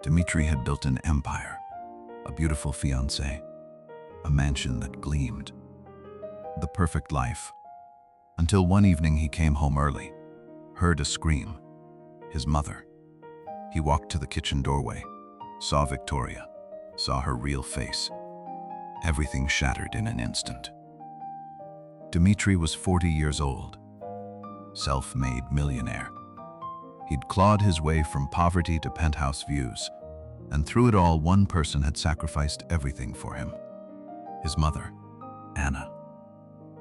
Dmitri had built an empire, a beautiful fiancée, a mansion that gleamed. The perfect life. Until one evening he came home early, heard a scream. His mother. He walked to the kitchen doorway, saw Victoria, saw her real face. Everything shattered in an instant. Dmitri was 40 years old, self-made millionaire. He'd clawed his way from poverty to penthouse views, and through it all, one person had sacrificed everything for him. His mother, Anna.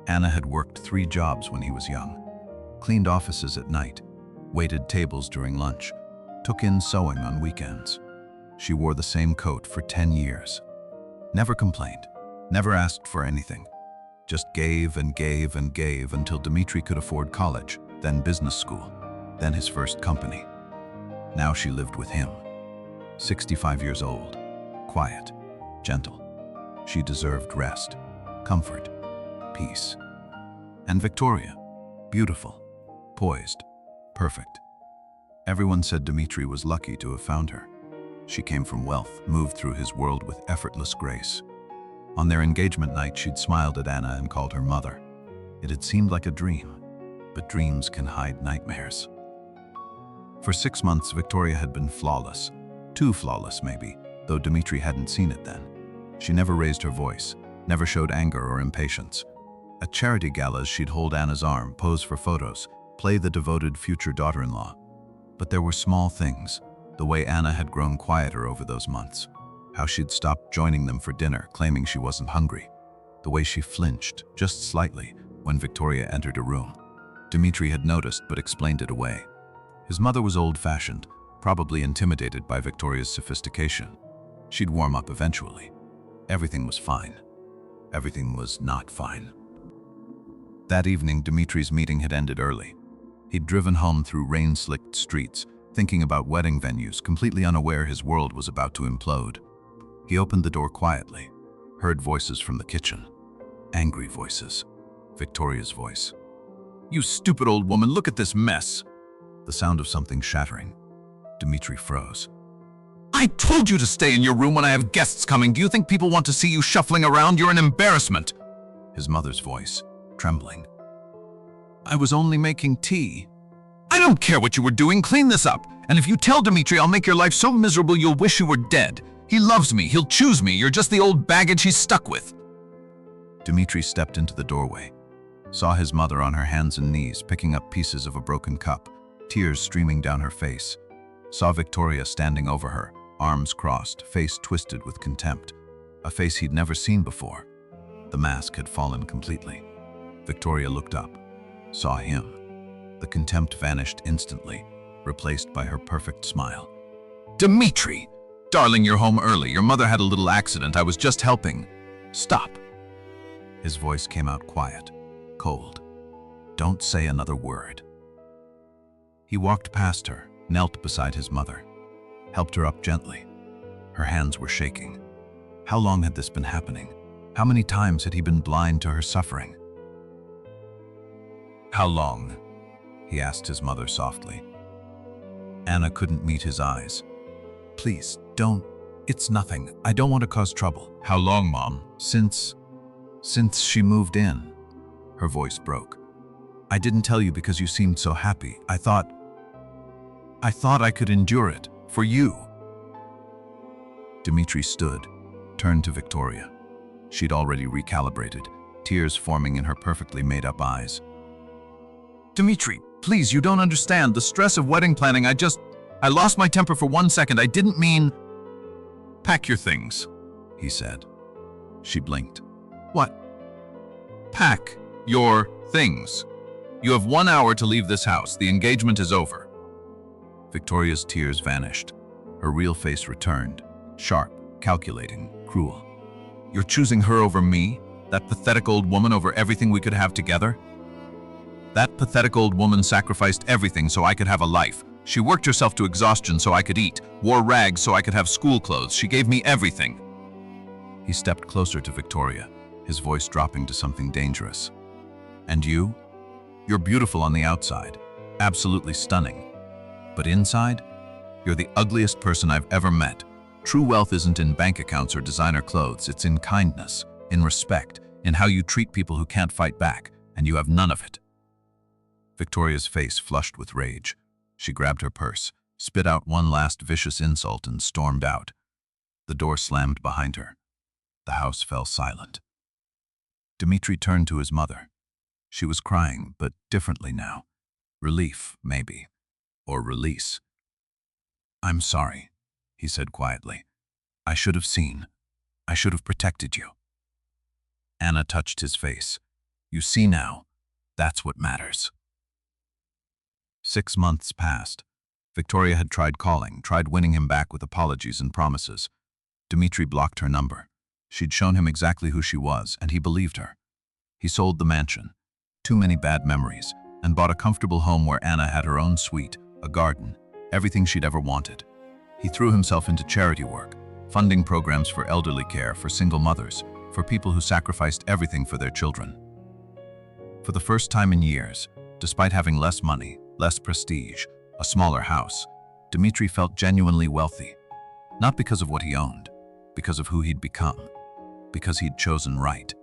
Anna had worked 3 jobs when he was young, cleaned offices at night, waited tables during lunch, took in sewing on weekends. She wore the same coat for 10 years. Never complained, never asked for anything. Just gave and gave and gave until Dmitri could afford college, then business school, then his first company. Now she lived with him. 65 years old, quiet, gentle. She deserved rest, comfort, peace. And Victoria, beautiful, poised, perfect. Everyone said Dmitri was lucky to have found her. She came from wealth, moved through his world with effortless grace. On their engagement night, she'd smiled at Anna and called her mother. It had seemed like a dream, but dreams can hide nightmares. For 6 months, Victoria had been flawless. Too flawless, maybe, though Dmitri hadn't seen it then. She never raised her voice, never showed anger or impatience. At charity galas, she'd hold Anna's arm, pose for photos, play the devoted future daughter-in-law. But there were small things, the way Anna had grown quieter over those months, how she'd stopped joining them for dinner, claiming she wasn't hungry, the way she flinched, just slightly, when Victoria entered a room. Dmitri had noticed but explained it away. His mother was old-fashioned, probably intimidated by Victoria's sophistication. She'd warm up eventually. Everything was fine. Everything was not fine. That evening, Dmitri's meeting had ended early. He'd driven home through rain-slicked streets, thinking about wedding venues, completely unaware his world was about to implode. He opened the door quietly, heard voices from the kitchen. Angry voices. Victoria's voice. "You stupid old woman, look at this mess!" The sound of something shattering. Dmitri froze. "I told you to stay in your room when I have guests coming. Do you think people want to see you shuffling around? You're an embarrassment." His mother's voice, trembling. "I was only making tea." "I don't care what you were doing. Clean this up. And if you tell Dmitri, I'll make your life so miserable you'll wish you were dead. He loves me. He'll choose me. You're just the old baggage he's stuck with." Dmitri stepped into the doorway, saw his mother on her hands and knees, picking up pieces of a broken cup, tears streaming down her face. Saw Victoria standing over her, arms crossed, face twisted with contempt. A face he'd never seen before. The mask had fallen completely. Victoria looked up, saw him. The contempt vanished instantly, replaced by her perfect smile. "Dmitri! Darling, you're home early. Your mother had a little accident. I was just helping. Stop." His voice came out quiet, cold. "Don't say another word." He walked past her, knelt beside his mother, helped her up gently. Her hands were shaking. How long had this been happening? How many times had he been blind to her suffering? "How long?" he asked his mother softly. Anna couldn't meet his eyes. "Please, don't. It's nothing. I don't want to cause trouble." "How long, Mom?" Since she moved in." Her voice broke. "I didn't tell you because you seemed so happy. I thought I could endure it. For you." Dmitri stood, turned to Victoria. She'd already recalibrated, tears forming in her perfectly made-up eyes. "Dmitri, please, you don't understand. The stress of wedding planning, I lost my temper for 1 second. I didn't mean..." "Pack your things," he said. She blinked. "What?" "Pack your things. You have 1 hour to leave this house. The engagement is over." Victoria's tears vanished. Her real face returned, sharp, calculating, cruel. "You're choosing her over me? That pathetic old woman over everything we could have together?" "That pathetic old woman sacrificed everything so I could have a life. She worked herself to exhaustion so I could eat, wore rags so I could have school clothes. She gave me everything." He stepped closer to Victoria, his voice dropping to something dangerous. "And you? You're beautiful on the outside, absolutely stunning. But inside, You're the ugliest person I've ever met. True wealth isn't in bank accounts or designer clothes. It's in kindness, in respect, in how you treat people who can't fight back, and you have none of it." Victoria's face flushed with rage. She grabbed her purse, spit out one last vicious insult, and stormed out. The door slammed behind her. The house fell silent. Dmitri turned to his mother. She was crying, but differently now. Relief, maybe. Or release. "I'm sorry," he said quietly. "I should have seen. I should have protected you." Anna touched his face. "You see now. That's what matters." 6 months passed. Victoria had tried calling, tried winning him back with apologies and promises. Dmitri blocked her number. She'd shown him exactly who she was, and he believed her. He sold the mansion, too many bad memories, and bought a comfortable home where Anna had her own suite, a garden, everything she'd ever wanted. He threw himself into charity work, funding programs for elderly care, for single mothers, for people who sacrificed everything for their children. For the first time in years, despite having less money, less prestige, a smaller house, Dmitri felt genuinely wealthy. Not because of what he owned, because of who he'd become, because he'd chosen right.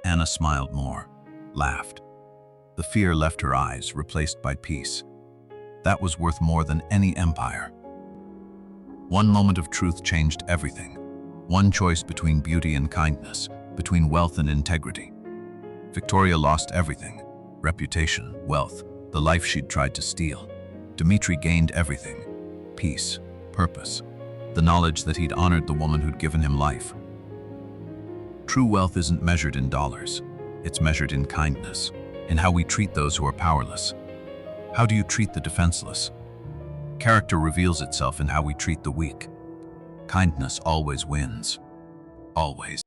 Anna smiled more, laughed. The fear left her eyes, replaced by peace. That was worth more than any empire. One moment of truth changed everything. One choice between beauty and kindness, between wealth and integrity. Victoria lost everything: reputation, wealth, the life she'd tried to steal. Dmitri gained everything: peace, purpose, the knowledge that he'd honored the woman who'd given him life. True wealth isn't measured in dollars. It's measured in kindness, in how we treat those who are powerless. How do you treat the defenseless? Character reveals itself in how we treat the weak. Kindness always wins. Always.